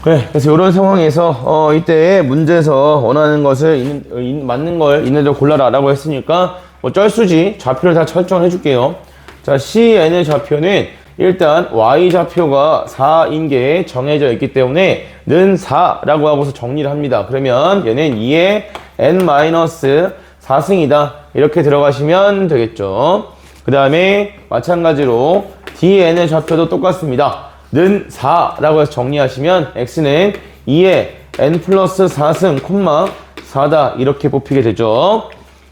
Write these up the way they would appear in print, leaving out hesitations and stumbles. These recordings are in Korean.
그래, 그래서 이런 상황에서 이때 문제에서 원하는 것을 맞는 걸 있는 골라라 라고 했으니까 뭐 쩔수지 좌표를 다 설정을 해줄게요. 자, CN의 좌표는 일단 Y좌표가 4인 게 정해져 있기 때문에 는 4라고 하고서 정리를 합니다. 그러면 얘는 2의 n-4승이다 이렇게 들어가시면 되겠죠. 그 다음에 마찬가지로 DN의 좌표도 똑같습니다. 는 4라고 해서 정리하시면 X는 2의 n 플러스 4승, 4다 이렇게 뽑히게 되죠.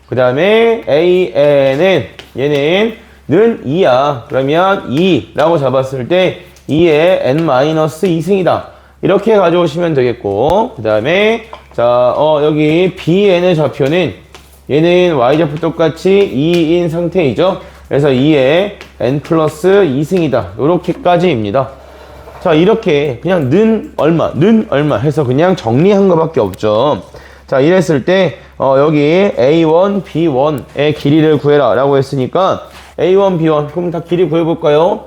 그 다음에 AN은 얘는 는 2야. 그러면 2라고 잡았을 때 2의 n-2승이다. 이렇게 가져오시면 되겠고 그 다음에 자 여기 BN의 좌표는 얘는 Y좌표 똑같이 2인 상태이죠. 그래서 2의 n 플러스 2승이다. 요렇게까지입니다. 자, 이렇게 그냥 는 얼마 해서 그냥 정리한 것밖에 없죠. 자, 이랬을 때 여기 A1, B1의 길이를 구해라 라고 했으니까 A1, B1 그럼 다 길이 구해볼까요?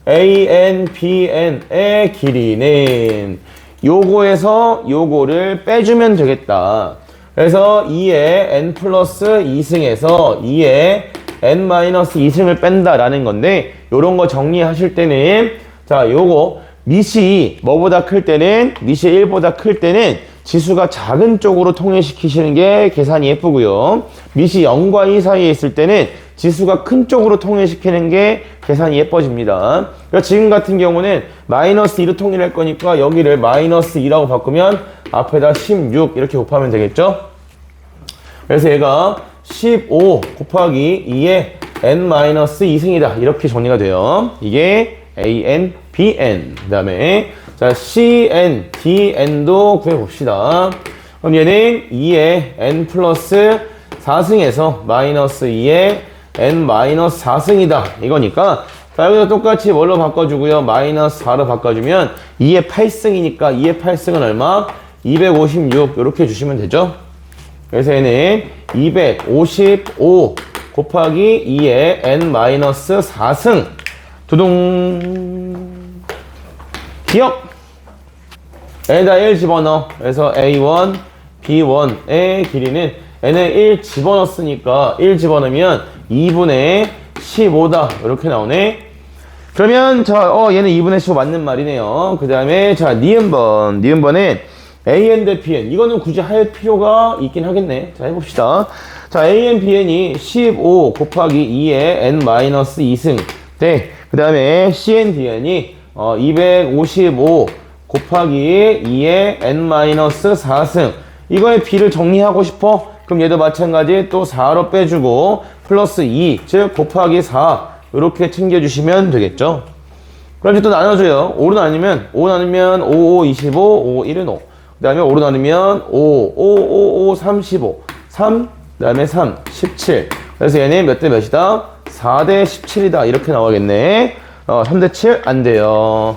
AN, BN의 길이는 요거에서 요거를 빼주면 되겠다. 그래서 2의 n 플러스 2승에서 2의 n-2승을 뺀다라는 건데 요런 거 정리하실 때는 자 요거 밑이 뭐보다 클 때는 밑이 1보다 클 때는 지수가 작은 쪽으로 통일시키시는 게 계산이 예쁘고요. 밑이 0과 2 사이에 있을 때는 지수가 큰 쪽으로 통일시키는 게 계산이 예뻐집니다. 그러니까 지금 같은 경우는 마이너스 2로 통일할 거니까 여기를 마이너스 2라고 바꾸면 앞에다 16 이렇게 곱하면 되겠죠. 그래서 얘가 15 곱하기 2의 n-2승이다 이렇게 정리가 돼요. 이게 AN, BN 그 다음에 자 CN, DN도 구해봅시다. 그럼 얘는 2의 n 플러스 4승에서 마이너스 2의 n-4승이다 이거니까 자 여기서 똑같이 뭘로 바꿔주고요. 마이너스 4로 바꿔주면 2의 8승이니까 2의 8승은 얼마? 256 이렇게 주시면 되죠. 그래서 얘는 255 곱하기 2의 n-4승 두둥 기억 n에다 1 집어넣어. 그래서 A1, B1의 길이는 n에 1 집어넣었으니까 1 집어넣으면 2분의 15다 이렇게 나오네. 그러면 자 얘는 2분의 15 맞는 말이네요. 그 다음에 자 니은번은 AN 대 BN 이거는 굳이 할 필요가 있긴 하겠네. 자 해봅시다. 자 AN, BN이 15 곱하기 2의 n-2승 네. 그 다음에 CN, DN이 255 곱하기 2의 n-4승 이거의 B를 정리하고 싶어? 그럼 얘도 마찬가지 또 4로 빼주고 플러스 2 즉 곱하기 4 이렇게 챙겨주시면 되겠죠. 그럼 이제 또 나눠줘요. 5로 나누면 5 나누면 5, 5, 25, 5, 1은 5 그 다음에 5로 나누면 5, 5, 5, 5, 35 3 그 다음에 3, 17 그래서 얘는 몇 대 몇이다? 4대 17이다 이렇게 나오겠네. 3대 7 안 돼요.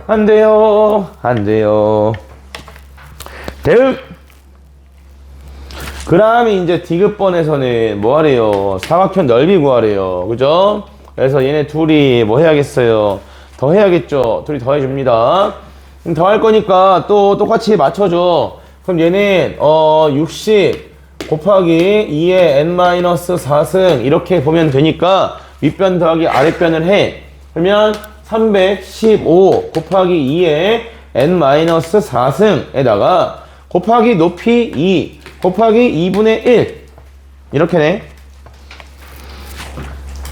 안 돼요. 안 돼요. 대응. 그 다음에 이제 D급번에서는 뭐 하래요? 사각형 넓이 구하래요. 그죠? 그래서 얘네 둘이 뭐 해야겠어요? 더 해야겠죠? 둘이 더 해줍니다. 더 할 거니까 또 똑같이 맞춰줘. 그럼 얘는 60 곱하기 2의 n-4승 이렇게 보면 되니까 윗변 더하기 아랫변을 해. 그러면 315 곱하기 2의 n-4승에다가 곱하기 높이 2 곱하기 2분의 1 이렇게네.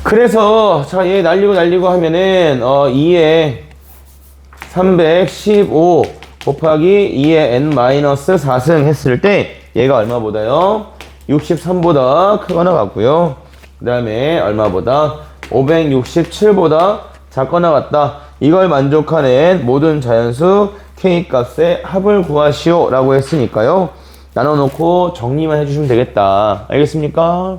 그래서 자 얘 날리고 하면은 2의 315 곱하기 2의 n-4승 했을 때 얘가 얼마보다요? 63보다 크거나 같고요. 그 다음에 얼마보다? 567보다 작거나 같다. 이걸 만족하는 모든 자연수 K값의 합을 구하시오 라고 했으니까요. 나눠놓고 정리만 해주시면 되겠다. 알겠습니까?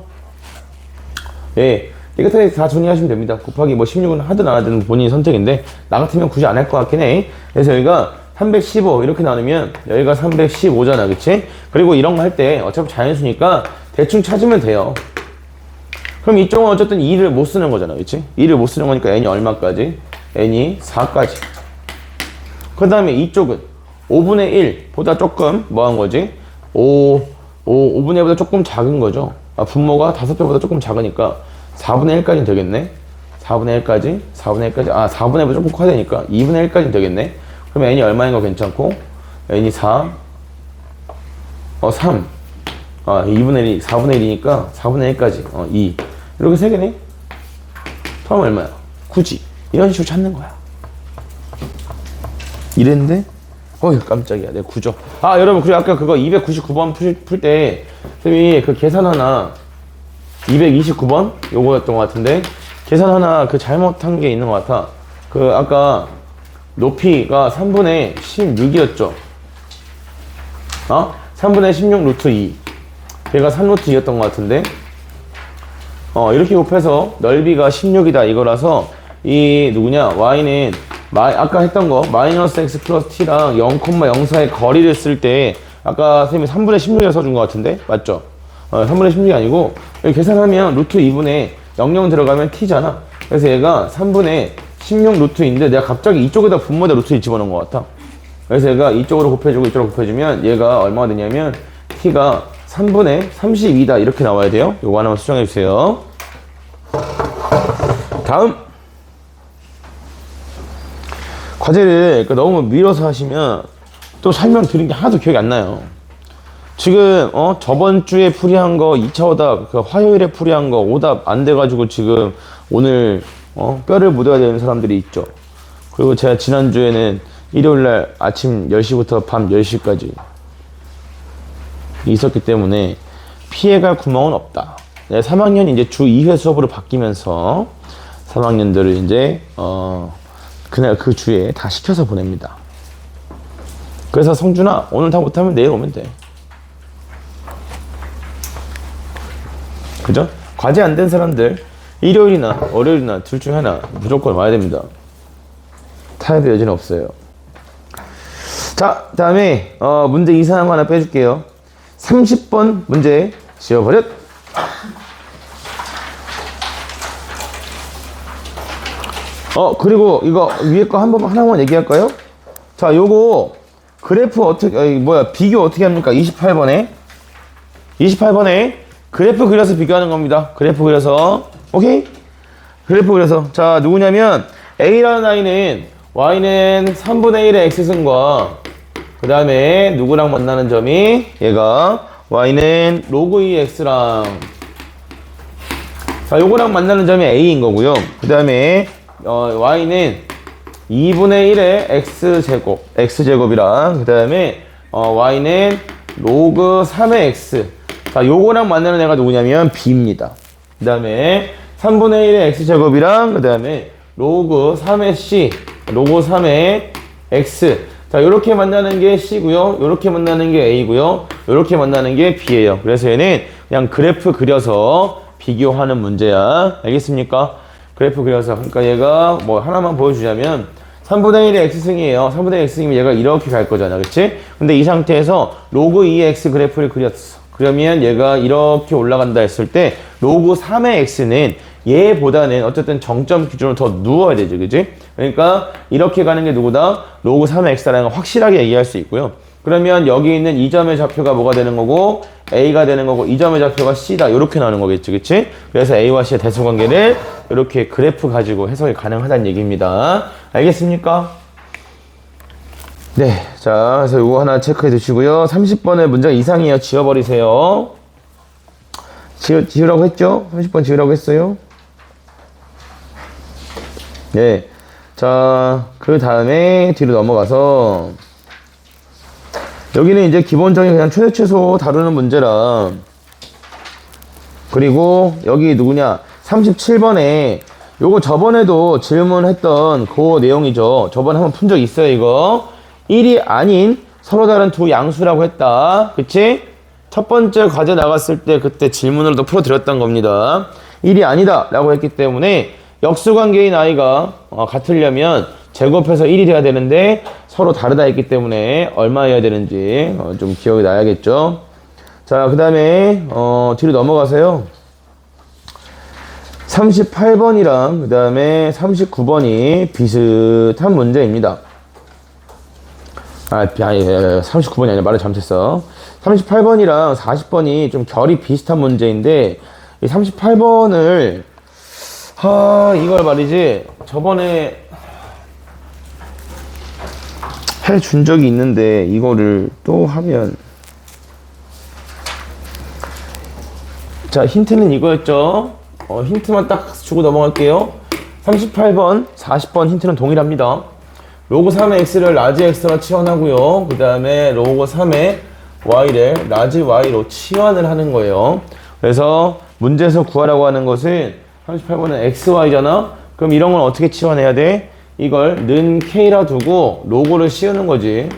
예, 깨끗하게 다 정리하시면 됩니다. 곱하기 뭐 16은 하든 안 하든 본인이 선택인데 나 같으면 굳이 안 할 것 같긴 해. 그래서 여기가 315 이렇게 나누면 여기가 315잖아, 그치? 그리고 이런 거 할 때 어차피 자연수니까 대충 찾으면 돼요. 그럼 이쪽은 어쨌든 2를 못 쓰는 거잖아, 그치? 2를 못 쓰는 거니까 n이 얼마까지? n이 4까지. 그 다음에 이쪽은 5분의 1보다 조금 뭐 한 거지? 5분의 1보다 조금 작은 거죠. 분모가 5배보다 조금 작으니까 4분의 1까지는 되겠네. 4분의 1까지, 4분의 1까지, 4분의 1보다 조금 커야 되니까 2분의 1까지는 되겠네. 그럼 n이 얼마인 거 괜찮고, n이 4, 3, 2분의 1, 4분의 1이니까 4분의 1까지, 2. 이렇게 3개네? 그럼 얼마야? 굳이. 이런 식으로 찾는 거야. 이랬는데, 깜짝이야. 내가 9죠. 여러분, 그리고 아까 그거 299번 풀 때, 선생님이 그 계산 하나, 229번? 요거였던 것 같은데, 계산 하나 그 잘못한 게 있는 것 같아. 아까 높이가 3분의 16이었죠. 3분의 16 루트 2. 걔가 3 루트 2였던 것 같은데, 이렇게 곱해서 넓이가 16이다 이거라서, y는, 아까 했던 거, 마이너스 x 플러스 t랑 0,04의 거리를 쓸 때, 아까 선생님이 3분의 16이라 써준 것 같은데? 맞죠? 3분의 16이 아니고, 여기 계산하면 루트 2분의 00 들어가면 t잖아. 그래서 얘가 3분의 16 루트인데, 내가 갑자기 이쪽에다 분모에다 루트 2 집어넣은 것 같아. 그래서 얘가 이쪽으로 곱해주고 이쪽으로 곱해주면, 얘가 얼마가 되냐면, t가 3분의 32다. 이렇게 나와야 돼요. 요거 하나만 수정해주세요. 다음! 과제를 너무 밀어서 하시면 또 설명 드린 게 하나도 기억이 안 나요. 지금 저번 주에 풀이한 거 2차 오답 화요일에 풀이한 거 오답 안 돼가지고 지금 오늘 뼈를 묻어야 되는 사람들이 있죠. 그리고 제가 지난주에는 일요일날 아침 10시부터 밤 10시까지 있었기 때문에 피해갈 구멍은 없다. 3학년이 이제 주 2회 수업으로 바뀌면서 3학년들을 이제 그날 그 주에 다 시켜서 보냅니다. 그래서 성준아, 오늘 다 못하면 내일 오면 돼. 그죠? 과제 안 된 사람들 일요일이나 월요일이나 둘 중에 하나 무조건 와야 됩니다. 타협의 여지는 없어요. 자, 다음에 문제 이상한 거 하나 빼줄게요. 30번 문제 지워버렸. 그리고 이거 위에 거 하나만 얘기할까요? 자, 요거 그래프 비교 어떻게 합니까? 28번에 그래프 그려서 비교하는 겁니다. 그래프 그려서. 오케이? 그래프 그려서. 자, 누구냐면 A라는 y는 3분의 1의 x승과 그 다음에 누구랑 만나는 점이 얘가 y는 로그 2x랑 자, 요거랑 만나는 점이 a인 거고요. 그 다음에 y는 2분의 1의 x제곱이랑 그 다음에 y는 로그 3의 x. 자, 요거랑 만나는 애가 누구냐면 b입니다. 그 다음에 3분의 1의 x제곱이랑 그 다음에 로그 3의 c, 로그 3의 x. 자, 요렇게 만나는 게 c고요. 요렇게 만나는 게 a고요. 요렇게 만나는 게 b예요. 그래서 얘는 그냥 그래프 그려서 비교하는 문제야. 알겠습니까? 그래프 그려서. 그러니까 얘가 뭐 하나만 보여주자면 3분의 1의 x승이에요. 3분의 1의 x승이면 얘가 이렇게 갈 거잖아. 그치? 근데 이 상태에서 로그 2의 x 그래프를 그렸어. 그러면 얘가 이렇게 올라간다 했을 때 로그 3의 x는 얘보다는 어쨌든 정점 기준으로 더 누워야 되죠. 그치? 그러니까 이렇게 가는 게 누구다? 로그 3의 x라는 걸 확실하게 얘기할 수 있고요. 그러면 여기 있는 이 점의 좌표가 뭐가 되는 거고 a가 되는 거고 이 점의 좌표가 c다. 이렇게 나오는 거겠지. 그치? 그래서 a와 c의 대소관계를 이렇게 그래프 가지고 해석이 가능하다는 얘기입니다. 알겠습니까? 네. 자, 그래서 이거 하나 체크해 두시고요. 30번의 문장 이상이에요. 지워버리세요. 지우라고 했죠? 30번 지우라고 했어요. 네. 자, 그 다음에 뒤로 넘어가서 여기는 이제 기본적인 그냥 최대 최소 다루는 문제라. 그리고 여기 누구냐? 37번에 요거 저번에도 질문했던 그 내용이죠. 저번에 한번 푼 적 있어요, 이거. 1이 아닌 서로 다른 두 양수라고 했다. 그치? 첫 번째 과제 나갔을 때 그때 질문으로도 풀어드렸던 겁니다. 1이 아니다 라고 했기 때문에 역수관계인 i가 같으려면 제곱해서 1이 돼야 되는데 서로 다르다 했기 때문에 얼마여야 되는지 좀 기억이 나야겠죠. 자, 그 다음에 뒤로 넘어가세요. 38번이랑 그 다음에 39번이 비슷한 문제입니다. 아니, 39번이 아니라 말을 잘못했어. 38번이랑 40번이 좀 결이 비슷한 문제인데, 이 38번을, 이걸 말이지, 저번에 해준 적이 있는데, 이거를 또 하면. 자, 힌트는 이거였죠? 힌트만 딱 주고 넘어갈게요. 38번, 40번 힌트는 동일합니다. 로그 3의 x를 라지 x로 치환하고요. 그 다음에 로그 3의 y를 라지 y로 치환을 하는 거예요. 그래서 문제에서 구하라고 하는 것은 38번은 xy잖아? 그럼 이런 건 어떻게 치환해야 돼? 이걸 는 k라 두고 로고를 씌우는 거지.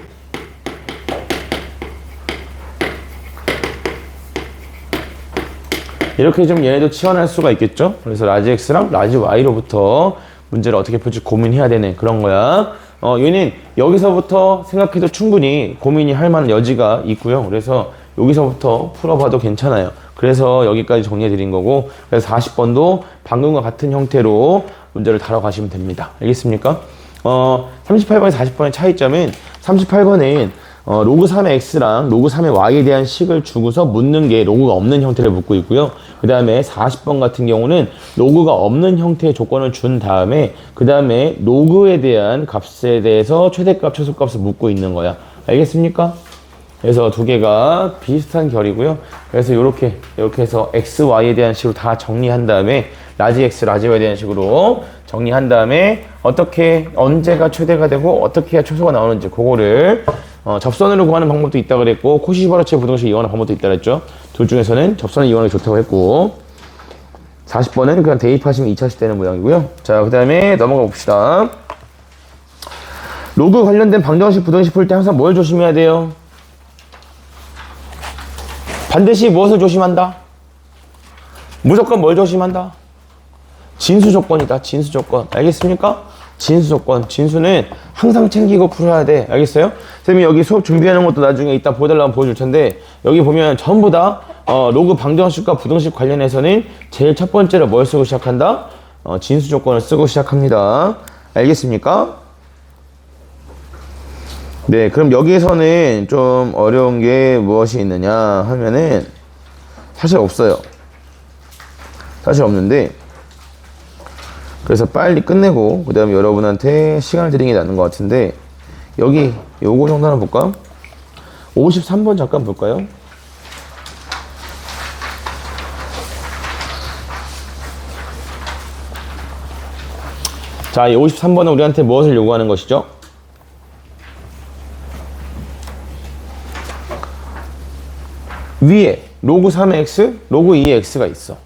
이렇게 좀 얘네도 치환할 수가 있겠죠? 그래서 라지 x랑 라지 y로부터 문제를 어떻게 풀지 고민해야 되는 그런 거야. 얘는 여기서부터 생각해도 충분히 고민이 할 만한 여지가 있고요. 그래서 여기서부터 풀어봐도 괜찮아요. 그래서 여기까지 정리해 드린 거고, 그래서 40번도 방금과 같은 형태로 문제를 다뤄가시면 됩니다. 알겠습니까? 38번에 40번의 차이점은 38번은 로그 3의 x랑 로그 3의 y에 대한 식을 주고서 묻는 게 로그가 없는 형태를 묻고 있고요. 그 다음에 40번 같은 경우는 로그가 없는 형태의 조건을 준 다음에 그 다음에 로그에 대한 값에 대해서 최대값, 최소값을 묻고 있는 거야. 알겠습니까? 그래서 두 개가 비슷한 결이고요. 그래서 이렇게 해서 x, y에 대한 식으로 다 정리한 다음에 라지 x, 라지 y에 대한 식으로 정리한 다음에 어떻게 언제가 최대가 되고 어떻게 해야 최소가 나오는지 그거를 접선으로 구하는 방법도 있다 그랬고 코시시바르체 부등식 이용하는 방법도 있다 그랬죠. 둘 중에서는 접선을 이용하는 게 좋다고 했고 40번은 그냥 대입하시면 2차식 되는 모양이고요. 자, 그 다음에 넘어가 봅시다. 로그 관련된 방정식, 부등식 풀 때 항상 뭘 조심해야 돼요? 반드시 무엇을 조심한다? 무조건 뭘 조심한다? 진수 조건이다. 진수 조건. 알겠습니까? 진수 조건. 진수는 항상 챙기고 풀어야 돼. 알겠어요? 선생님이 여기 수업 준비하는 것도 나중에 이따 보여달라면 보여줄 텐데, 여기 보면 전부 다 로그 방정식과 부등식 관련해서는 제일 첫 번째로 뭘 쓰고 시작한다? 진수 조건을 쓰고 시작합니다. 알겠습니까? 네, 그럼 여기에서는 좀 어려운 게 무엇이 있느냐 하면은 사실 없어요. 사실 없는데, 그래서 빨리 끝내고 그 다음에 여러분한테 시간을 드리는 게 낫는 것 같은데, 여기 요거 정도 하나 볼까? 53번 잠깐 볼까요? 자, 이 53번은 우리한테 무엇을 요구하는 것이죠? 위에 로그 3의 x, 로그 2의 x가 있어.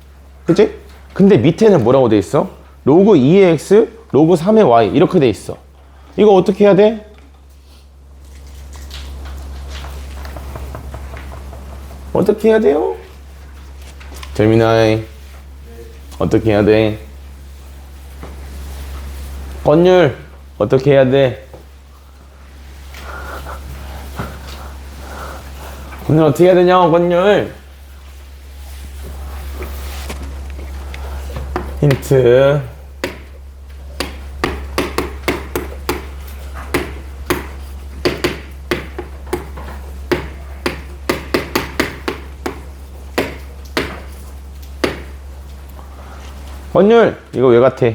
그치? 근데 밑에는 뭐라고 돼 있어? 로그 2의 x, 로그 3의 y 이렇게 돼 있어. 이거 어떻게 해야 돼? 어떻게 해야 돼요? 재민아이 어떻게 해야 돼? 권율 어떻게 해야 돼? 권율 어떻게 해야 되냐고 권율. 힌트. 권율 이거 왜 같아?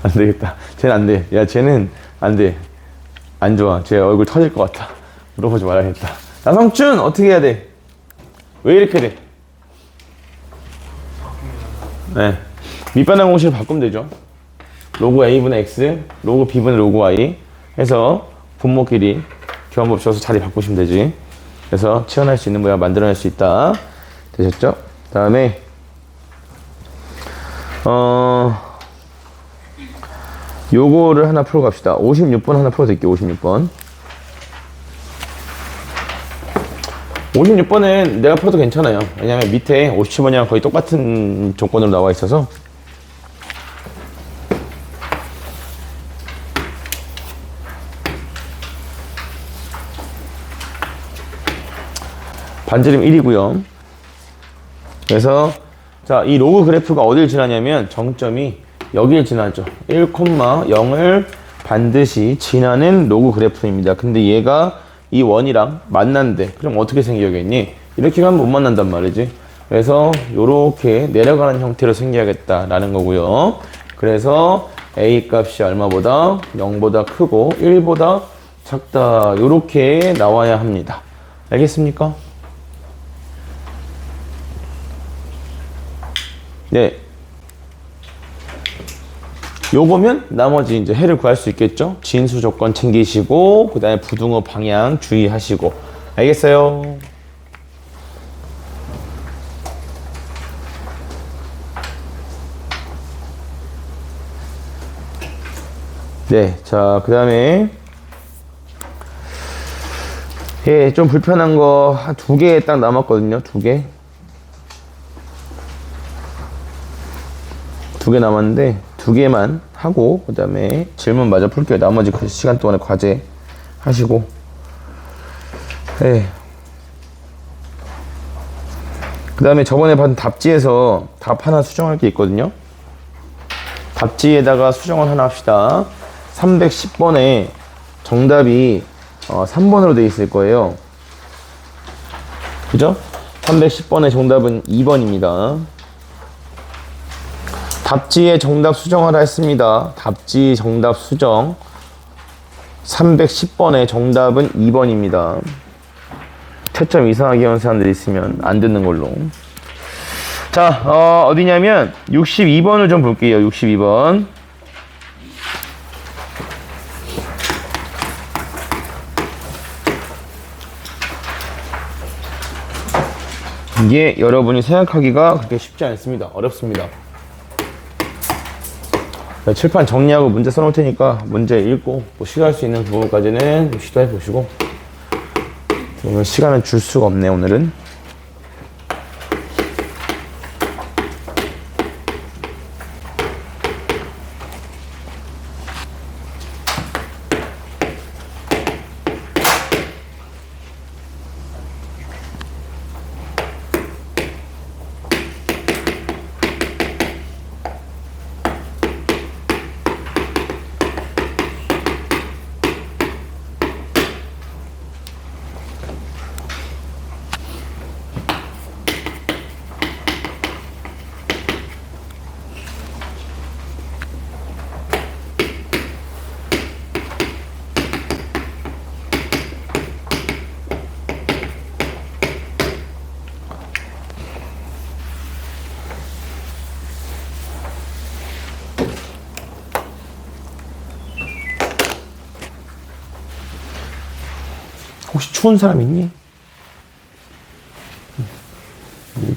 안 되겠다. 쟤는 안 돼. 야, 쟤는 안 돼. 안 좋아. 쟤 얼굴 터질 것 같아. 물어보지 말아야겠다. 나성춘 어떻게 해야 돼? 왜 이렇게 돼? 네. 밑변환 공식을 바꾸면 되죠. 로그 a분의 x, 로그 b분의 로그 y 해서 분모끼리 교환법 써서 자리 바꾸시면 되지. 그래서 치환할 수 있는 모양 만들어낼 수 있다. 되셨죠? 다음에 요거를 하나 풀어 갑시다. 56번 하나 풀어 드릴게요. 56번. 56번은 내가 풀어도 괜찮아요. 왜냐면 밑에 57번이랑 거의 똑같은 조건으로 나와 있어서. 반지름 1이고요. 그래서 자, 이 로그 그래프가 어딜 지나냐면 정점이 여길 지나죠. 1,0을 반드시 지나는 로그 그래프입니다. 근데 얘가 이 원이랑 만난대. 그럼 어떻게 생기겠니? 이렇게 가면 못 만난단 말이지. 그래서 요렇게 내려가는 형태로 생겨야겠다라는 거고요. 그래서 A 값이 얼마보다 0보다 크고 1보다 작다. 요렇게 나와야 합니다. 알겠습니까? 네. 요거면 나머지 이제 해를 구할 수 있겠죠? 진수 조건 챙기시고, 그 다음에 부등호 방향 주의하시고. 알겠어요? 네. 자, 그 다음에, 예, 좀 불편한 거 한 2개 딱 남았거든요. 2개. 2개 남았는데, 2개만 하고, 그 다음에 질문 마저 풀게요. 나머지 그 시간 동안에 과제 하시고. 네. 그 다음에 저번에 받은 답지에서 답 하나 수정할 게 있거든요. 답지에다가 수정을 하나 합시다. 310번에 정답이 3번으로 되어 있을 거예요. 그죠? 310번의 정답은 2번입니다. 답지에 정답 수정하라 했습니다. 답지 정답 수정 310번의 정답은 2번입니다. 채점 이상하게 하는 사람들이 있으면 안 듣는 걸로. 자, 어디냐면 62번을 좀 볼게요. 62번. 이게 여러분이 생각하기가 그렇게 쉽지 않습니다. 어렵습니다. 칠판 정리하고 문제 써놓을 테니까 문제 읽고 뭐 시도할 수 있는 부분까지는 시도해 보시고. 오늘 시간을 줄 수가 없네 오늘은. 혹시 추운 사람 있니?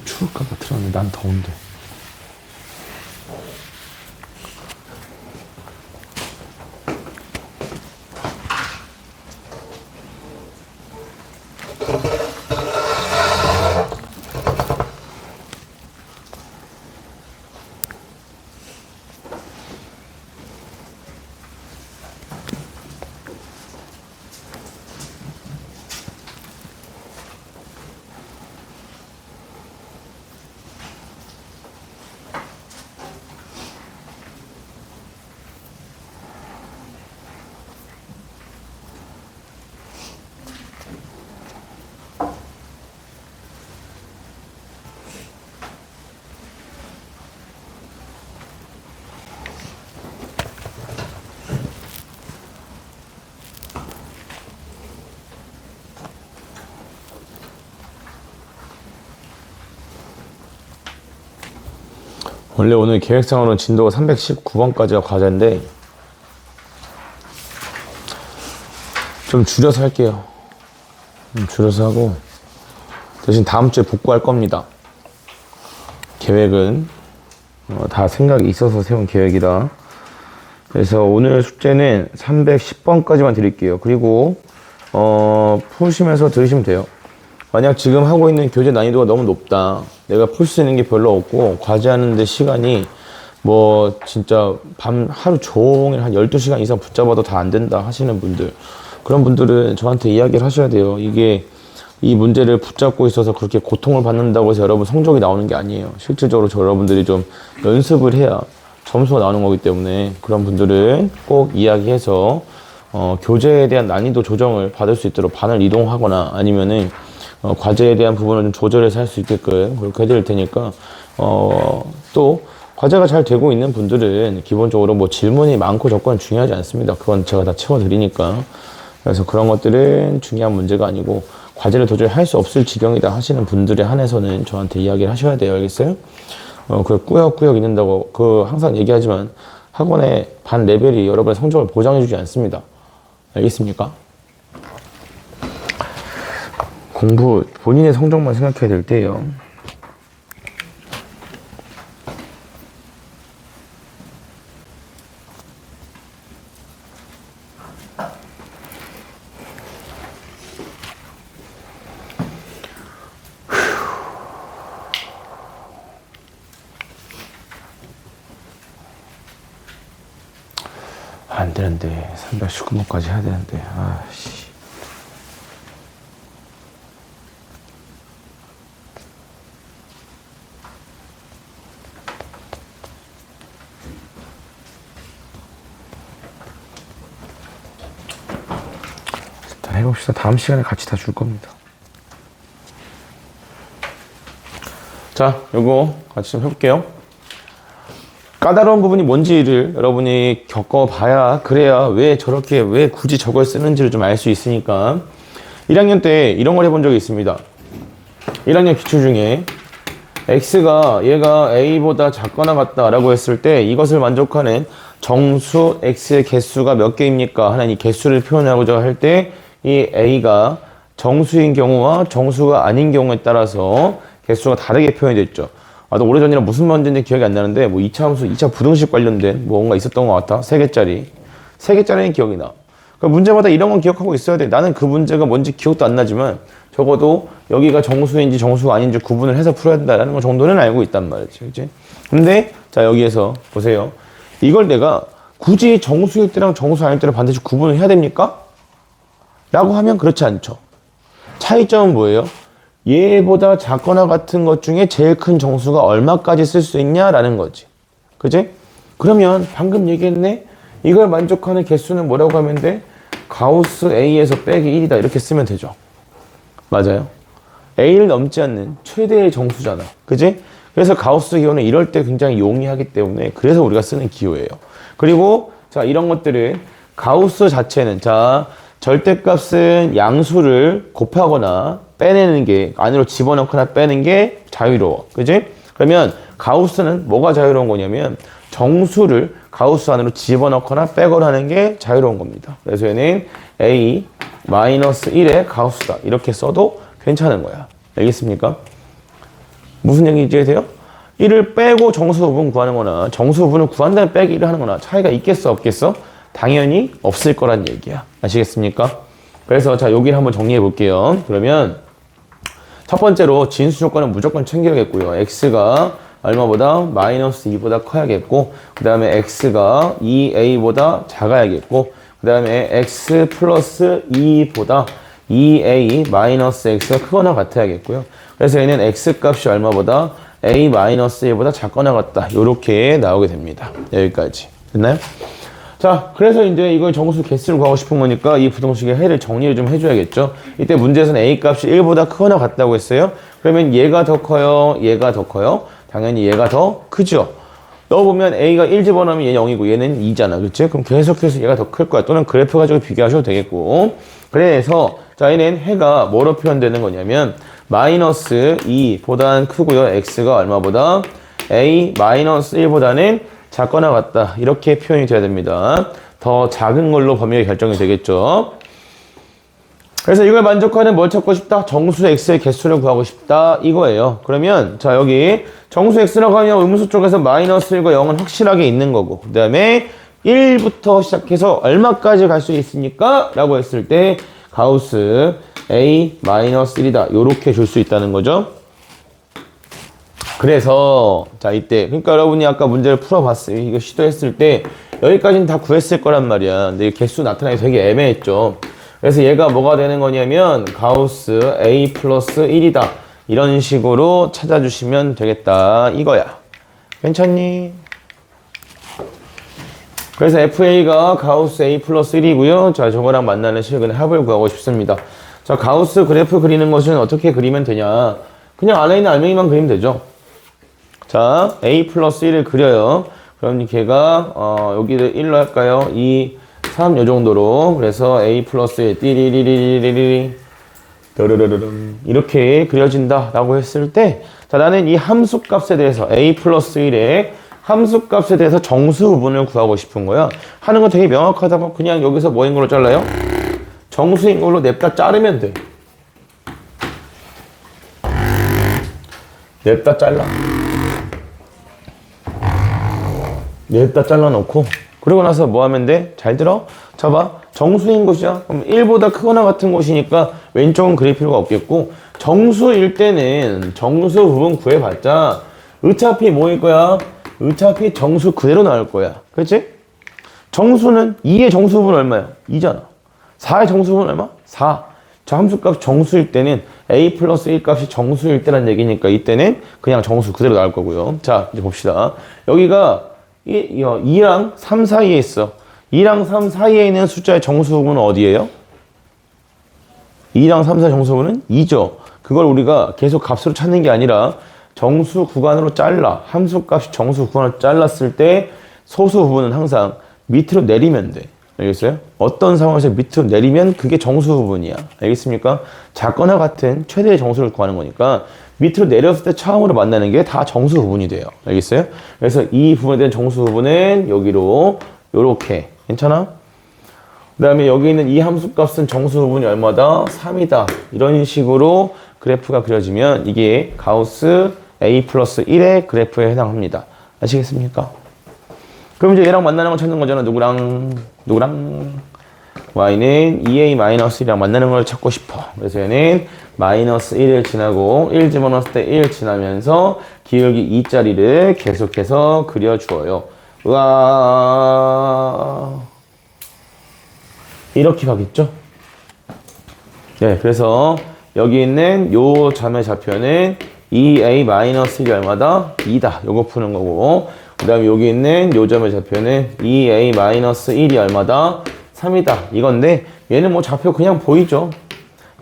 추울까봐 들었는데 난 더운데. 원래 오늘 계획상으로는 진도가 319번까지가 과제인데 좀 줄여서 할게요. 줄여서 하고 대신 다음 주에 복구할 겁니다. 계획은 다 생각이 있어서 세운 계획이라. 그래서 오늘 숙제는 310번까지만 드릴게요. 그리고 푸시면서 들으시면 돼요. 만약 지금 하고 있는 교재 난이도가 너무 높다, 내가 풀 수 있는 게 별로 없고 과제하는데 시간이 뭐 진짜 밤 하루 종일 한 12시간 이상 붙잡아도 다 안 된다 하시는 분들, 그런 분들은 저한테 이야기를 하셔야 돼요. 이게 이 문제를 붙잡고 있어서 그렇게 고통을 받는다고 해서 여러분 성적이 나오는 게 아니에요. 실질적으로 여러분들이 좀 연습을 해야 점수가 나오는 거기 때문에 그런 분들은 꼭 이야기해서 교재에 대한 난이도 조정을 받을 수 있도록 반을 이동하거나 아니면은 과제에 대한 부분을 좀 조절해서 할 수 있게끔 그렇게 해드릴 테니까 또 과제가 잘 되고 있는 분들은 기본적으로 뭐 질문이 많고 적고는 중요하지 않습니다. 그건 제가 다 채워드리니까. 그래서 그런 것들은 중요한 문제가 아니고 과제를 도저히 할 수 없을 지경이다 하시는 분들에 한해서는 저한테 이야기를 하셔야 돼요. 알겠어요? 그 꾸역꾸역 있는다고 항상 얘기하지만 학원의 반 레벨이 여러분의 성적을 보장해주지 않습니다. 알겠습니까? 공부 본인의 성적만 생각해야 될 때예요. 안 되는데 319번까지 해야 되는데 아씨. 일단 해봅시다. 다음 시간에 같이 다 줄 겁니다. 자, 요거 같이 좀 해볼게요. 까다로운 부분이 뭔지를 여러분이 겪어봐야 그래야 왜 굳이 저걸 쓰는지를 좀 알 수 있으니까 1학년 때 이런 걸 해본 적이 있습니다. 1학년 기출 중에 x가 얘가 a보다 작거나 같다라고 했을 때 이것을 만족하는 정수 x의 개수가 몇 개입니까? 하는 이 개수를 표현하고자 할 때 이 a가 정수인 경우와 정수가 아닌 경우에 따라서 개수가 다르게 표현이 됐죠. 나 오래전이라 무슨 문제인지 기억이 안 나는데, 뭐 2차 함수, 2차 부등식 관련된 뭔가 있었던 것 같아. 3개짜리. 3개짜리는 기억이 나. 그러니까 문제마다 이런 건 기억하고 있어야 돼. 나는 그 문제가 뭔지 기억도 안 나지만, 적어도 여기가 정수인지 정수가 아닌지 구분을 해서 풀어야 된다는 거 정도는 알고 있단 말이지. 그치? 근데, 자, 여기에서 보세요. 이걸 내가 굳이 정수일 때랑 정수 아닐 때를 반드시 구분을 해야 됩니까? 라고 하면 그렇지 않죠. 차이점은 뭐예요? 얘보다 작거나 같은 것 중에 제일 큰 정수가 얼마까지 쓸 수 있냐라는 거지. 그지? 그러면 방금 얘기했네? 이걸 만족하는 개수는 뭐라고 하면 돼? 가우스 A에서 빼기 1이다. 이렇게 쓰면 되죠. 맞아요. A를 넘지 않는 최대의 정수잖아. 그지? 그래서 가우스 기호는 이럴 때 굉장히 용이하기 때문에 그래서 우리가 쓰는 기호예요. 그리고 자, 이런 것들은 가우스 자체는 자, 절대값은 양수를 곱하거나 빼내는 게 안으로 집어넣거나 빼는 게 자유로워. 그지? 그러면 가우스는 뭐가 자유로운 거냐면 정수를 가우스 안으로 집어넣거나 빼거나 하는 게 자유로운 겁니다. 그래서 얘는 A-1의 가우스다. 이렇게 써도 괜찮은 거야. 알겠습니까? 무슨 얘기인지 이해돼요? 1을 빼고 정수 부분 구하는 거나 정수 부분을 구한 다음에 빼기 1을 하는 거나 차이가 있겠어 없겠어? 당연히 없을 거란 얘기야. 아시겠습니까? 그래서 자, 여기를 한번 정리해 볼게요. 그러면 첫 번째로 진수 조건은 무조건 챙겨야겠고요. x가 얼마보다? 마이너스 2보다 커야겠고, 그 다음에 x가 2a보다 작아야겠고, 그 다음에 x 플러스 2보다 2a 마이너스 x가 크거나 같아야겠고요. 그래서 얘는 x 값이 얼마보다? a 마이너스 1보다 작거나 같다. 요렇게 나오게 됩니다. 여기까지. 됐나요? 자, 그래서 이제 이걸 정수 개수를 구하고 싶은 거니까 이 부등식의 해를 정리를 좀 해줘야겠죠. 이때 문제에서는 a 값이 1보다 크거나 같다고 했어요. 그러면 얘가 더 커요? 얘가 더 커요? 당연히 얘가 더 크죠. 넣어보면 a가 1 집어넣으면 얘는 0이고 얘는 2잖아. 그치? 그럼 계속해서 얘가 더 클 거야. 또는 그래프 가지고 비교하셔도 되겠고. 그래서 자, 얘는 해가 뭐로 표현되는 거냐면 마이너스 2보다는 크고요. x가 얼마보다? a 마이너스 1보다는 작거나 같다. 이렇게 표현이 돼야 됩니다. 더 작은 걸로 범위가 결정이 되겠죠. 그래서 이걸 만족하는 뭘 찾고 싶다? 정수 x의 개수를 구하고 싶다. 이거예요. 그러면 자, 여기 정수 x라고 하면 음수 쪽에서 마이너스 1과 0은 확실하게 있는 거고, 그 다음에 1부터 시작해서 얼마까지 갈 수 있습니까? 라고 했을 때 가우스 a 마이너스 1이다. 요렇게 줄 수 있다는 거죠. 그래서 자, 이때 그러니까 여러분이 아까 문제를 풀어봤어요. 이거 시도했을 때 여기까지는 다 구했을 거란 말이야. 근데 개수 나타나기 되게 애매했죠. 그래서 얘가 뭐가 되는 거냐면 가우스 a 플러스 1이다. 이런 식으로 찾아주시면 되겠다 이거야. 괜찮니? 그래서 FA가 가우스 A 플러스 1이고요. 자, 저거랑 만나는 실근의 합을 구하고 싶습니다. 자, 가우스 그래프 그리는 것은 어떻게 그리면 되냐. 그냥 안에 있는 알맹이만 그리면 되죠. 자, A 플러스 1을 그려요. 그럼 걔가, 여기를 1로 할까요? 2, 3, 요 정도로. 그래서 A 플러스 1, 띠리리리리리리. 이렇게 그려진다 라고 했을 때, 자, 나는 이 함수값에 대해서 A 플러스 1의 함수값에 대해서 정수 부분을 구하고 싶은 거야. 하는 건 되게 명확하다고. 그냥 여기서 뭐인 걸로 잘라요? 정수인 걸로 냅다 자르면 돼. 냅다 잘라. 냅다 잘라놓고, 그러고 나서 뭐 하면 돼? 잘 들어? 자, 봐. 정수인 곳이야. 그럼 1보다 크거나 같은 곳이니까 왼쪽은 그릴 필요가 없겠고, 정수일 때는 정수 부분 구해봤자 어차피 뭐일 거야? 어차피 정수 그대로 나올 거야. 그렇지? 정수는 2의 정수 부분 얼마야? 2잖아. 4의 정수 부분 얼마? 4. 저 함수값 정수일 때는 A 플러스 1 값이 정수일 때란 얘기니까 이때는 그냥 정수 그대로 나올 거고요. 자, 이제 봅시다. 여기가 2랑 3 사이에 있어. 2랑 3 사이에 있는 숫자의 정수 부분은 어디예요? 2랑 3, 4 정수 부분은 2죠. 그걸 우리가 계속 값으로 찾는 게 아니라 정수 구간으로 잘라. 함수값이 정수 구간으로 잘랐을 때 소수 부분은 항상 밑으로 내리면 돼. 알겠어요? 어떤 상황에서 밑으로 내리면 그게 정수 부분이야. 알겠습니까? 작거나 같은 최대의 정수를 구하는 거니까 밑으로 내렸을 때 처음으로 만나는 게 다 정수 부분이 돼요. 알겠어요? 그래서 이 부분에 대한 정수 부분은 여기로 요렇게. 괜찮아? 그 다음에 여기 있는 이 함수값은 정수 부분이 얼마다? 3이다. 이런 식으로 그래프가 그려지면 이게 가우스 A 플러스 1의 그래프에 해당합니다. 아시겠습니까? 그럼 이제 얘랑 만나는 걸 찾는 거잖아. 누구랑? y는 2a-1이랑 만나는 걸 찾고 싶어. 그래서 얘는 마이너스 1을 지나고 1 집어넣었을 때 1 지나면서 기울기 2짜리를 계속해서 그려주어요. 우와, 이렇게 가겠죠? 네, 그래서 여기 있는 요 점의 좌표는 2a-1이 얼마다? 2다. 요거 푸는 거고, 그 다음에 여기 있는 요 점의 좌표는 2a-1이 얼마다? 3이다. 이건데 얘는 뭐 좌표 그냥 보이죠?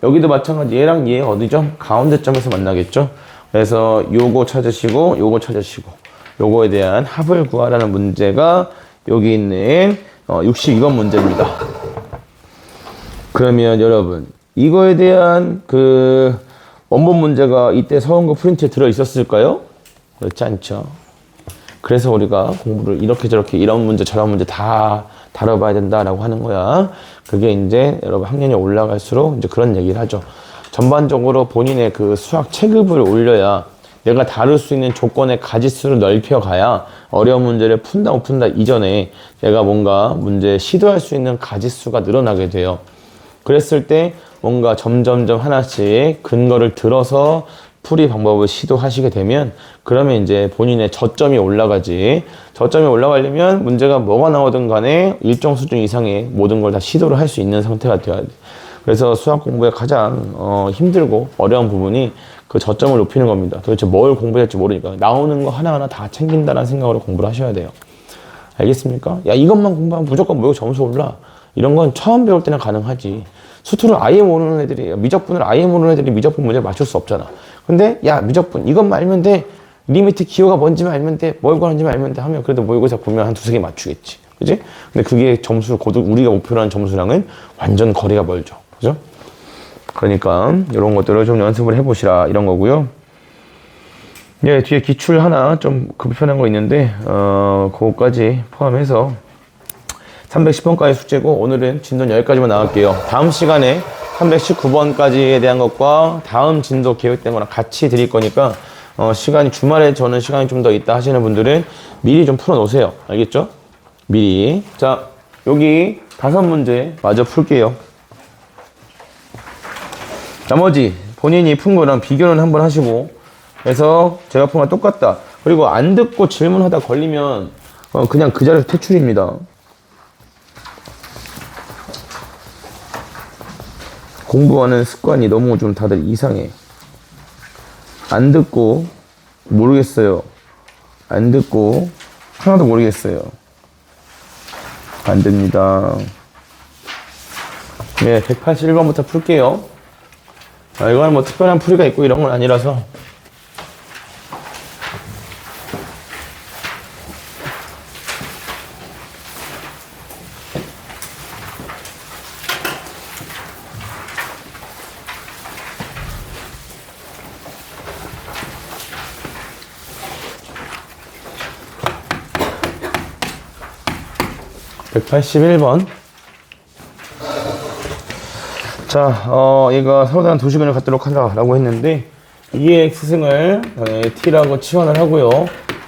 여기도 마찬가지. 얘랑 얘 어디죠? 가운데 점에서 만나겠죠? 그래서 요거 찾으시고 요거 찾으시고 요거에 대한 합을 구하라는 문제가 여기 있는 62번 문제입니다. 그러면 여러분, 이거에 대한 그 원본 문제가 이때 서원고 프린트에 들어 있었을까요? 그렇지 않죠. 그래서 우리가 공부를 이렇게 저렇게 이런 문제 저런 문제 다 다뤄봐야 된다라고 하는 거야. 그게 이제 여러분 학년이 올라갈수록 이제 그런 얘기를 하죠. 전반적으로 본인의 그 수학 체급을 올려야 내가 다룰 수 있는 조건의 가지수를 넓혀가야 어려운 문제를 푼다 못 푼다 이전에 내가 뭔가 문제 시도할 수 있는 가지수가 늘어나게 돼요. 그랬을 때 뭔가 점점점 하나씩 근거를 들어서 풀이 방법을 시도하시게 되면 그러면 이제 본인의 저점이 올라가지. 저점이 올라가려면 문제가 뭐가 나오든 간에 일정 수준 이상의 모든 걸 다 시도를 할 수 있는 상태가 되어야 돼. 그래서 수학 공부에 가장 힘들고 어려운 부분이 그 저점을 높이는 겁니다. 도대체 뭘 공부해야 할지 모르니까 나오는 거 하나하나 다 챙긴다는 생각으로 공부를 하셔야 돼요. 알겠습니까? 야, 이것만 공부하면 무조건 모의고 점수 올라. 이런 건 처음 배울 때는 가능하지. 수투를 아예 모르는 애들이, 미적분을 아예 모르는 애들이 미적분 문제 맞출 수 없잖아. 근데 야, 미적분 이것만 알면 돼. 리미트 기호가 뭔지만 알면 돼. 뭘 구하는지만 알면 돼 하면 그래도 모의고사 보면 한 두세 개 맞추겠지. 그지? 근데 그게 점수, 우리가 목표로 하는 점수랑은 완전 거리가 멀죠. 그죠? 그러니까 이런 것들을 좀 연습을 해보시라 이런 거고요. 예, 뒤에 기출 하나 좀 급편한 거 있는데 그거까지 포함해서 310번까지 숙제고 오늘은 진도 여기까지만 나갈게요. 다음 시간에 319번까지에 대한 것과 다음 진도 계획된 거랑 같이 드릴 거니까 시간이 주말에 저는 시간이 좀 더 있다 하시는 분들은 미리 좀 풀어 놓으세요. 알겠죠? 미리. 자, 여기 5문제 마저 풀게요. 나머지 본인이 푼 거랑 비교는 한번 하시고 그래서 제가 푼 거랑 똑같다. 그리고 안 듣고 질문하다 걸리면 그냥 그 자리에서 퇴출입니다. 공부하는 습관이 너무 좀 다들 이상해. 안 듣고 모르겠어요. 안 듣고 하나도 모르겠어요. 안 됩니다. 네, 181번부터 풀게요. 이건 뭐 특별한 풀이가 있고 이런 건 아니라서. (181번) 자, 얘가 서로 다른 두 시간을 갖도록 하라고 했는데 2의 x승을 t라고 치환을 하고요.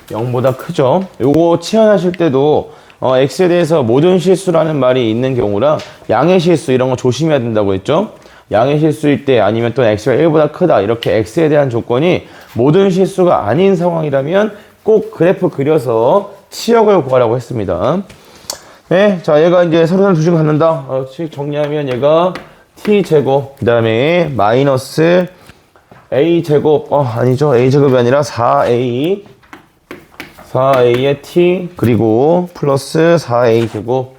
0보다 크죠. 요거 치환하실 때도 x에 대해서 모든 실수라는 말이 있는 경우라 양의 실수 이런 거 조심해야 된다고 했죠. 양의 실수일 때 아니면 또 x가 1보다 크다 이렇게 x에 대한 조건이 모든 실수가 아닌 상황이라면 꼭 그래프 그려서 치역을 구하라고 했습니다. 네, 자, 얘가 이제 서로 다른 두 식을 갖는다. 정리하면 얘가 t제곱, 그 다음에 마이너스 a제곱, 아니죠. a제곱이 아니라 4a의 t, 그리고 플러스 4a제곱,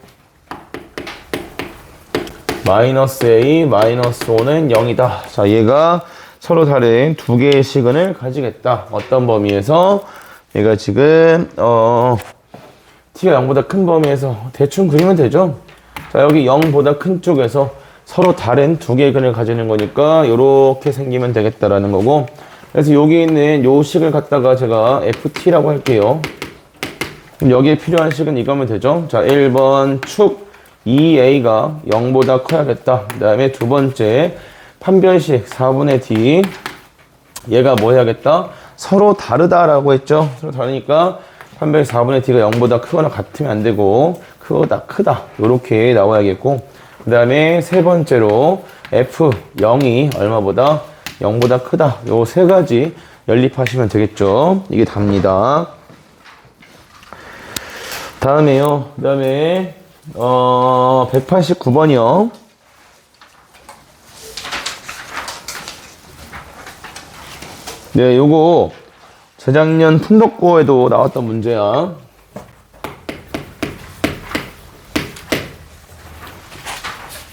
마이너스 a, 마이너스 5는 0이다. 자, 얘가 서로 다른 두 개의 시근을 가지겠다. 어떤 범위에서? 얘가 지금, t가 0보다 큰 범위에서 대충 그리면 되죠. 자, 여기 0보다 큰 쪽에서 서로 다른 두 개의 근을 가지는 거니까 이렇게 생기면 되겠다라는 거고, 그래서 여기 있는 요 식을 갖다가 제가 ft라고 할게요. 그럼 여기에 필요한 식은 이거면 되죠. 자, 1번 축 2a가 0보다 커야겠다. 그 다음에 두 번째 판별식 4분의 d, 얘가 뭐 해야겠다? 서로 다르다라고 했죠. 서로 다르니까 판별 4분의 d가 0보다 크거나 같으면 안 되고 크다 크다 요렇게 나와야겠고, 그 다음에 세 번째로 f0이 얼마보다 0보다 크다. 요 세 가지 연립하시면 되겠죠. 이게 답니다. 다음에요. 그 다음에 189번이요. 네, 요거 재작년 풍덕고에도 나왔던 문제야.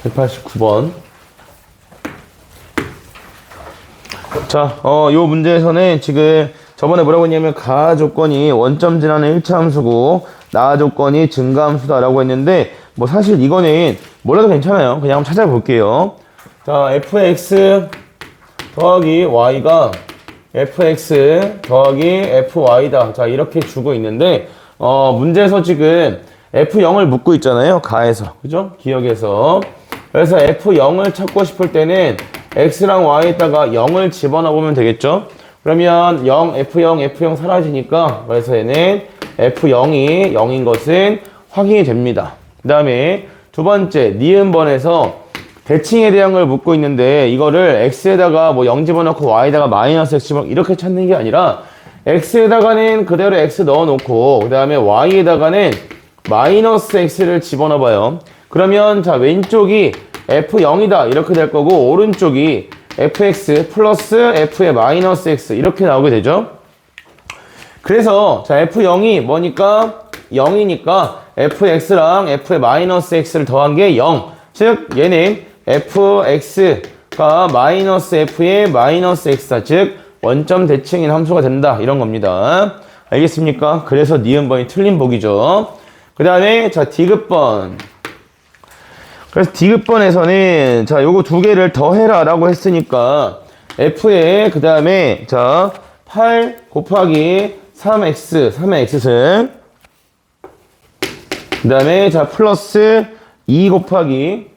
(189번) 자, 요 문제에서는 지금 저번에 뭐라고 했냐면 가 조건이 원점 지나는 1차 함수고 나 조건이 증가함수다라고 했는데, 뭐 사실 이거는 몰라도 괜찮아요. 그냥 한번 찾아볼게요. 자, fx 더하기 y가 fx 더하기 fy다. 자, 이렇게 주고 있는데, 문제에서 지금 f0을 묻고 있잖아요. 가에서. 그죠? 기억에서. 그래서 f0을 찾고 싶을 때는 x랑 y에다가 0을 집어넣어 보면 되겠죠? 그러면 0, f0 사라지니까, 그래서 얘는 f0이 0인 것은 확인이 됩니다. 그 다음에 두 번째, 니은번에서 대칭에 대한 걸 묻고 있는데, 이거를 x에다가 뭐 0 집어넣고 y에다가 마이너스 x 집어넣고 이렇게 찾는 게 아니라 x에다가는 그대로 x 넣어놓고 그 다음에 y에다가는 마이너스 x를 집어넣어봐요. 그러면 자, 왼쪽이 f0이다 이렇게 될 거고, 오른쪽이 fx 플러스 f의 마이너스 x 이렇게 나오게 되죠. 그래서 자, f0이 뭐니까 0이니까 fx랑 f의 마이너스 x를 더한 게 0. 즉 얘는 fx가 마이너스 f의 마이너스 x다. 즉 원점 대칭인 함수가 된다. 이런 겁니다. 알겠습니까? 그래서 니은번이 틀린 보기죠. 그 다음에 자, 디귿번. 그래서 디귿번에서는 자, 요거 두 개를 더해라 라고 했으니까 f에 그 다음에 자, 8 곱하기 3x 3의 x승, 그 다음에 자, 플러스 2 곱하기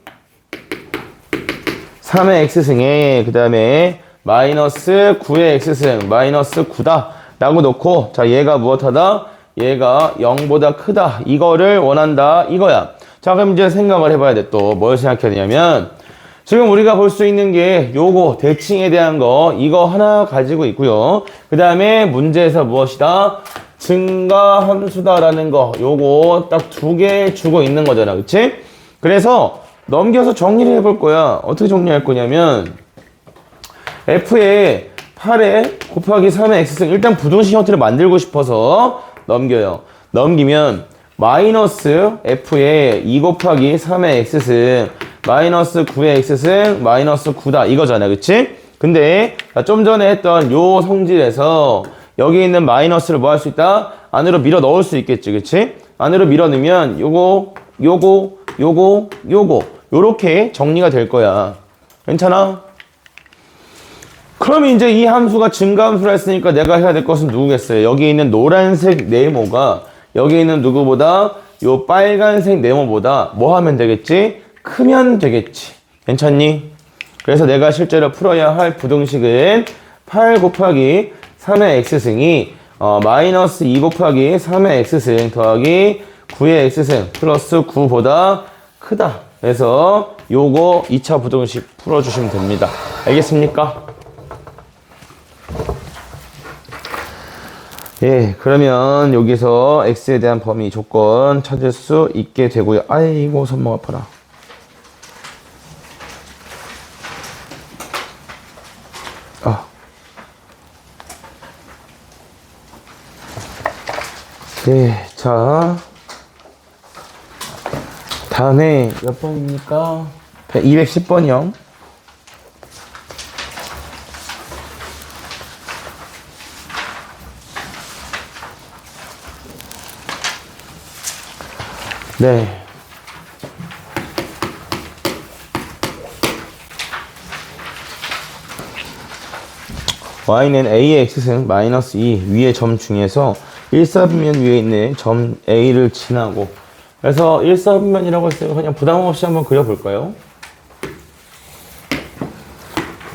3의 x승에 그 다음에 마이너스 9의 x승 마이너스 9다 라고 놓고, 자, 얘가 무엇하다? 얘가 0보다 크다. 이거를 원한다 이거야. 자, 그럼 이제 생각을 해봐야 돼. 또 뭘 생각해야 되냐면, 지금 우리가 볼 수 있는 게 요거 대칭에 대한 거 이거 하나 가지고 있고요. 그 다음에 문제에서 무엇이다? 증가함수다라는 거 요거 딱 두 개 주고 있는 거잖아. 그치? 그래서 넘겨서 정리를 해볼 거야. 어떻게 정리할 거냐면, f에 8에 곱하기 3의 x승, 일단 부등식 형태를 만들고 싶어서 넘겨요. 넘기면 마이너스 f의 2 곱하기 3의 x승 마이너스 9의 x승 마이너스 9다 이거잖아. 그치? 근데 좀 전에 했던 요 성질에서 여기 있는 마이너스를 뭐 할 수 있다? 안으로 밀어 넣을 수 있겠지. 그치? 안으로 밀어 넣으면 요거 요렇게 정리가 될 거야. 괜찮아? 그럼 이제 이 함수가 증가함수라 했으니까 내가 해야 될 것은 누구겠어요? 여기 있는 노란색 네모가 여기 있는 누구보다 요 빨간색 네모보다 뭐 하면 되겠지? 크면 되겠지. 괜찮니? 그래서 내가 실제로 풀어야 할 부등식은 8 곱하기 3의 x승이 마이너스 2 곱하기 3의 x승 더하기 9의 x승 플러스 9보다 크다. 그래서 요거 2차 부등식 풀어주시면 됩니다. 알겠습니까? 예, 그러면 여기서 x에 대한 범위 조건 찾을 수 있게 되고요. 아이고, 손목 아파라. 네, 자. 다음에 몇 번입니까? 210번이요. 네. y는 a의 x승 마이너스 2 위의 점 중에서 1사분면 위에 있는 점 a를 지나고 그래서 1사분면이라고 했어요. 그냥 부담 없이 한번 그려볼까요?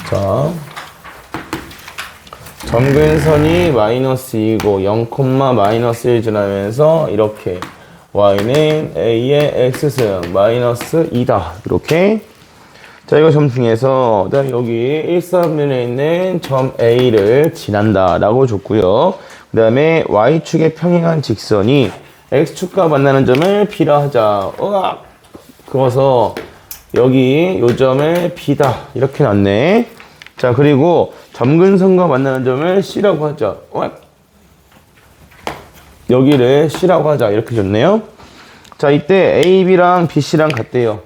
자, 점근선이 마이너스 2고 0, 마이너스 1 지나면서 이렇게 y는 a의 x승 마이너스 2다. 이렇게. 자, 이거 점 중에서 그다음에 여기 1사분면에 있는 점 a를 지난다 라고 줬고요. 그 다음에 y축에 평행한 직선이 x축과 만나는 점을 b라 하자. 으악! 그어서 여기 요 점을 b다. 이렇게 놨네. 자, 그리고 점근선과 만나는 점을 c라고 하자. 으악! 여기를 c라고 하자. 이렇게 줬네요. 자, 이때 AB랑 BC랑 같대요.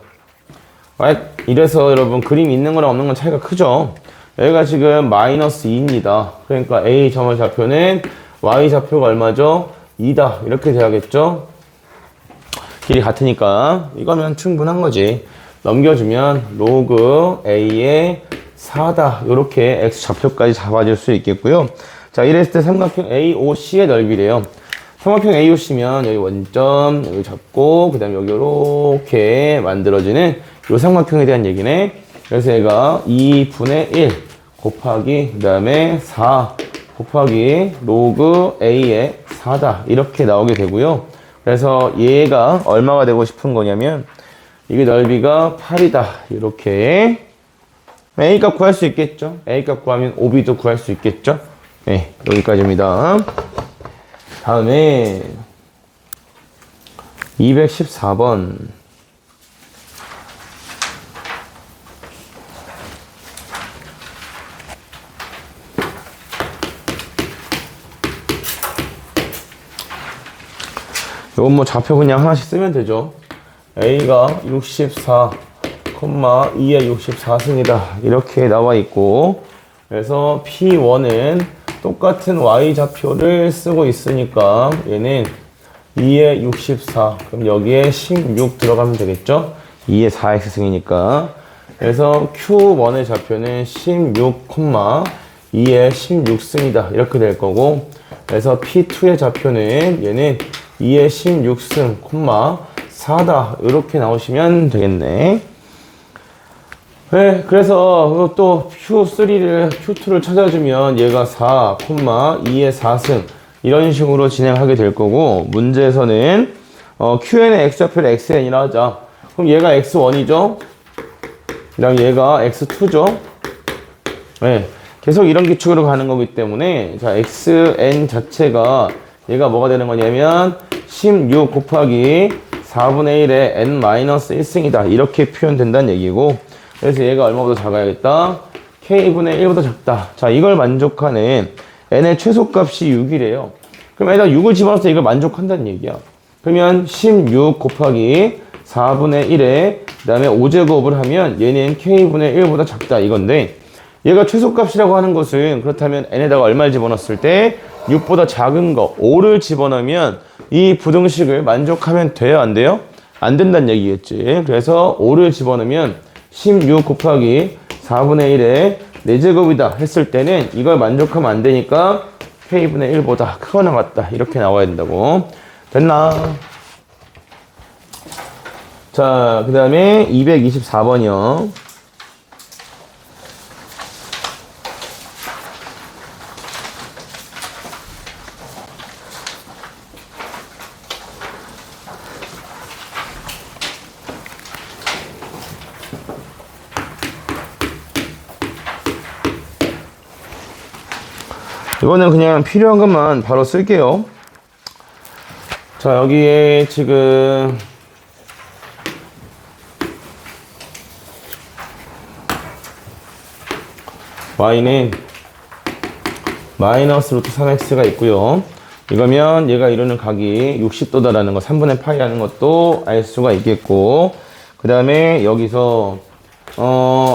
이래서 여러분 그림 있는 거랑 없는 건 차이가 크죠. 여기가 지금 마이너스 2입니다. 그러니까 A 점의 좌표는 Y 좌표가 얼마죠? 2다. 이렇게 돼야겠죠. 길이 같으니까 이거면 충분한 거지. 넘겨주면 로그 A의 4다. 이렇게 X 좌표까지 잡아줄 수 있겠고요. 자, 이랬을 때 삼각형 AOC의 넓이래요. 삼각형 AOC면 여기 원점 여기 잡고 그 다음에 여기 이렇게 만들어지는 요 삼각형에 대한 얘기네. 그래서 얘가 2분의 1 곱하기 그 다음에 4 곱하기 로그 A의 4다. 이렇게 나오게 되고요. 그래서 얘가 얼마가 되고 싶은 거냐면 이게 넓이가 8이다. 이렇게 A값 구할 수 있겠죠. A값 구하면 OB도 구할 수 있겠죠. 네, 여기까지입니다. 다음에 214번 이건 뭐 좌표 그냥 하나씩 쓰면 되죠. A가 64, 2의 64승이다. 이렇게 나와 있고, 그래서 P1은 똑같은 Y 좌표를 쓰고 있으니까 얘는 2의 64. 그럼 여기에 16 들어가면 되겠죠? 2의 4x승이니까. 그래서 Q1의 좌표는 16, 2의 16승이다. 이렇게 될 거고, 그래서 P2의 좌표는 얘는 2의 16승, 4다. 이렇게 나오시면 되겠네. 네, 그래서 또 Q2를 찾아주면 얘가 4, 2의 4승. 이런 식으로 진행하게 될 거고, 문제에서는, Qn의 X좌표를 XN이라 하자. 그럼 얘가 X1이죠? 그다음 얘가 X2죠? 네. 계속 이런 기축으로 가는 거기 때문에, 자, XN 자체가 얘가 뭐가 되는 거냐면 16 곱하기 4분의 1의 n-1승이다. 이렇게 표현된다는 얘기고, 그래서 얘가 얼마보다 작아야겠다? k분의 1보다 작다. 자, 이걸 만족하는 n의 최소값이 6이래요. 그럼 여기다 6을 집어넣어서 이걸 만족한다는 얘기야. 그러면 16 곱하기 4분의 1에 그 다음에 5제곱을 하면 얘는 k분의 1보다 작다 이건데, 얘가 최소값이라고 하는 것은 그렇다면 n에다가 얼마를 집어넣었을 때 6보다 작은 거 5를 집어넣으면 이 부등식을 만족하면 돼요, 안 돼요? 안 된다는 얘기겠지. 그래서 5를 집어넣으면 16 곱하기 4분의 1에 4제곱이다 했을 때는 이걸 만족하면 안 되니까 k분의 1보다 크거나 같다 이렇게 나와야 된다고. 됐나? 자, 그 다음에 224번이요. 이거는 그냥 필요한 것만 바로 쓸게요. 자, 여기에 지금 y는 마이너스 루트 3x가 있고요. 이거면 얘가 이루는 각이 60도다라는 거, 3분의 파이라는 것도 알 수가 있겠고, 그 다음에 여기서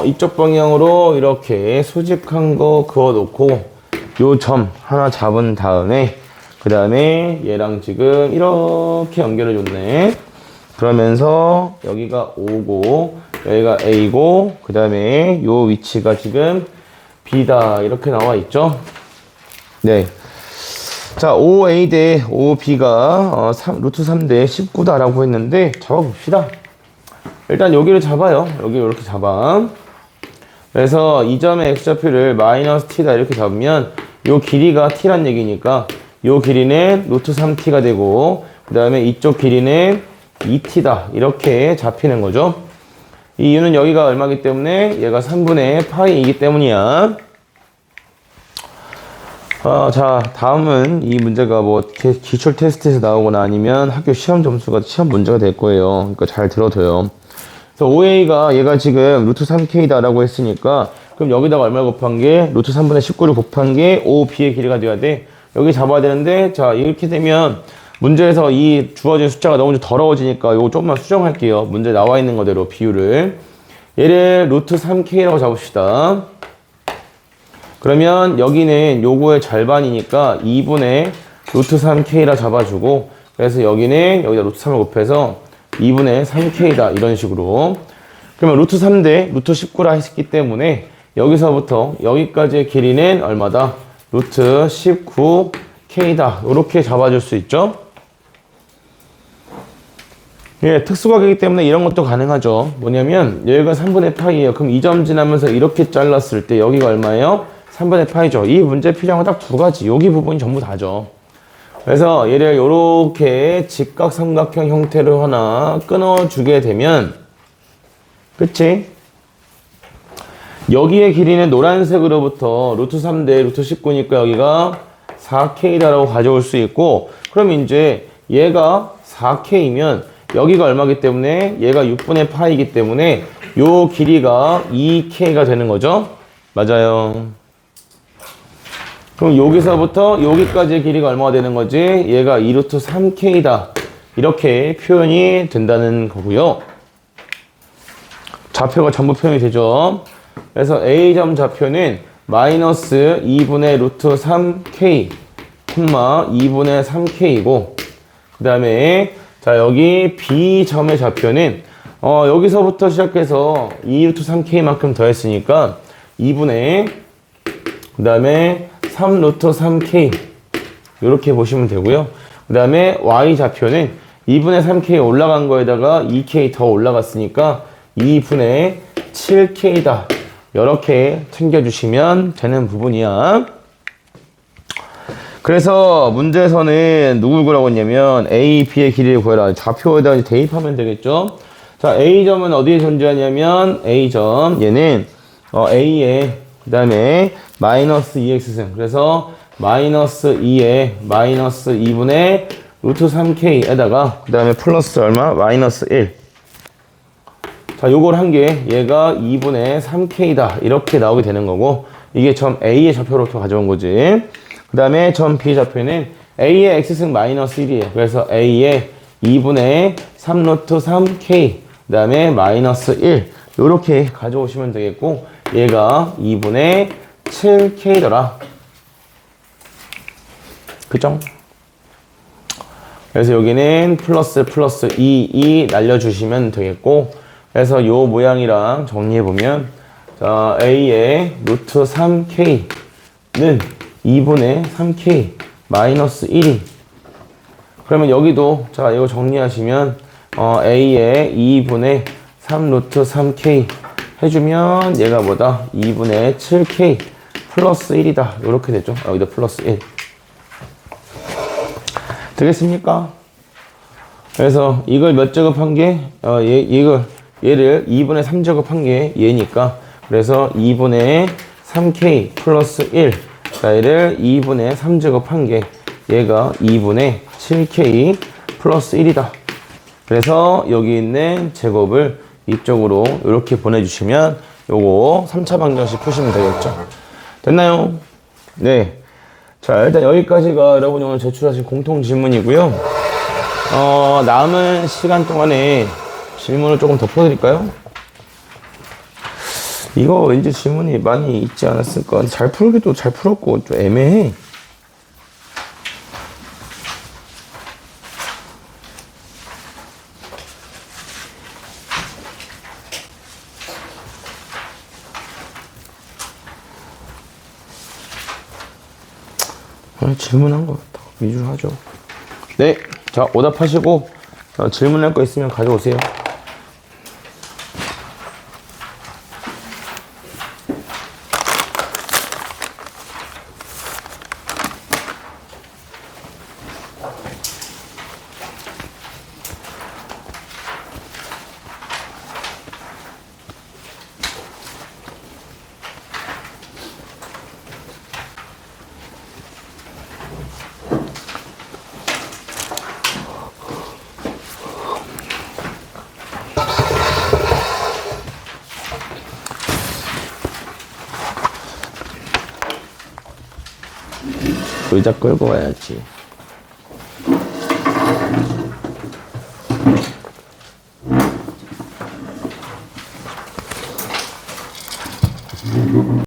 이쪽 방향으로 이렇게 수직한 거 그어놓고 요 점 하나 잡은 다음에 그 다음에 얘랑 지금 이렇게 연결해 줬네. 그러면서 여기가 O고 여기가 A고 그 다음에 요 위치가 지금 B다 이렇게 나와 있죠. 네. 자, OA 대 OB가 루트 3 대 19다 라고 했는데 잡아봅시다. 일단 여기를 잡아요. 여기를 이렇게 잡아. 그래서 이 점의 x좌표를 마이너스 t다 이렇게 잡으면 요 길이가 t란 얘기니까 요 길이는 루트 3t가 되고 그 다음에 이쪽 길이는 2t다 이렇게 잡히는 거죠. 이 이유는 여기가 얼마기 때문에 얘가 3분의 파이이기 때문이야. 자, 다음은 이 문제가 뭐 기출 테스트에서 나오거나 아니면 학교 시험 점수가 시험 문제가 될 거예요. 그러니까 잘 들어둬요. 그래서 OA가 얘가 지금 루트 3K다 라고 했으니까 그럼 여기다가 얼마 곱한 게 루트 3분의 19를 곱한 게 OB의 길이가 돼야 돼. 여기 잡아야 되는데 자 이렇게 되면 문제에서 이 주어진 숫자가 너무 더러워지니까 요거 조금만 수정할게요. 문제 나와 있는 거대로 비율을. 얘를 루트 3K라고 잡읍시다. 그러면 여기는 요거의 절반이니까 2분의 루트 3K라 잡아주고 그래서 여기는 여기다 루트 3을 곱해서 2분의 3K다 이런 식으로. 그러면 루트 3 대 루트 19라 했기 때문에 여기서부터 여기까지의 길이는 얼마다? 루트 19K다 이렇게 잡아줄 수 있죠. 예, 특수각이기 때문에 이런 것도 가능하죠. 뭐냐면 여기가 3분의 파이예요. 그럼 이 점 지나면서 이렇게 잘랐을 때 여기가 얼마예요? 3분의 파이죠. 이 문제 필요한 건 딱 두 가지. 여기 부분이 전부 다죠. 그래서 얘를 이렇게 직각삼각형 형태로 하나 끊어주게 되면 그치? 여기의 길이는 노란색으로부터 루트 3 대 루트 19니까 여기가 4K다라고 가져올 수 있고 그럼 이제 얘가 4K면 여기가 얼마기 때문에 얘가 6분의 파이기 때문에 요 길이가 2K가 되는 거죠? 맞아요. 그럼 여기서부터 여기까지의 길이가 얼마가 되는 거지? 얘가 2루트 3K다. 이렇게 표현이 된다는 거고요. 좌표가 전부 표현이 되죠. 그래서 A점 좌표는 마이너스 2분의 루트 3K, 2분의 3K이고 그 다음에 자 여기 B점의 좌표는 여기서부터 시작해서 2루트 3K만큼 더했으니까 2분의 그 다음에 3루트 3K 이렇게 보시면 되고요. 그 다음에 Y 좌표는 2분의 3K 올라간 거에다가 2K 더 올라갔으니까 2분의 7K다. 이렇게 챙겨주시면 되는 부분이야. 그래서 문제에서는 누굴 구하라고 했냐면 A, B의 길이를 구해라. 좌표에다 대입하면 되겠죠. 자, A점은 어디에 존재하냐면 A점 얘는 A에 그 다음에 마이너스 2x승. 그래서 마이너스 2에 마이너스 2분의 루트 3k에다가 그 다음에 플러스 얼마? 마이너스 1. 자, 요걸 한 게 얘가 2분의 3k다. 이렇게 나오게 되는 거고 이게 점 A의 좌표로부터 가져온 거지. 그 다음에 점 B 좌표는 A의 x승 마이너스 1이에요. 그래서 A의 2분의 3 루트 3k 그 다음에 마이너스 1 요렇게 가져오시면 되겠고 얘가 2분의 7k더라. 그죠? 그래서 여기는 플러스 2 날려주시면 되겠고 그래서 요 모양이랑 정리해보면 자, a의 루트 3k는 2분의 3k 마이너스 1이 그러면 여기도 자 이거 정리하시면 a의 2분의 3 루트 3k 해주면 얘가 뭐다? 2분의 7k 플러스 1이다. 이렇게 되죠. 여기다 플러스 1 되겠습니까? 그래서 이걸 몇 제곱한 게 얘를 2분의 3 제곱한 게 얘니까 그래서 2분의 3k 플러스 1 자, 얘를 2분의 3 제곱한 게 얘가 2분의 7k 플러스 1이다. 그래서 여기 있는 제곱을 이쪽으로 이렇게 보내주시면 요거 3차 방정식 푸시면 되겠죠. 됐나요? 네. 자, 일단 여기까지가 여러분이 오늘 제출하신 공통 질문이고요. 남은 시간 동안에 질문을 조금 덮어드릴까요? 이거 왠지 질문이 많이 있지 않았을까? 잘 풀기도 잘 풀었고 좀 애매해. 질문한 것 같다. 위주로 하죠. 네. 자, 오답하시고, 질문할 거 있으면 가져오세요. 의자 끌고 와야지.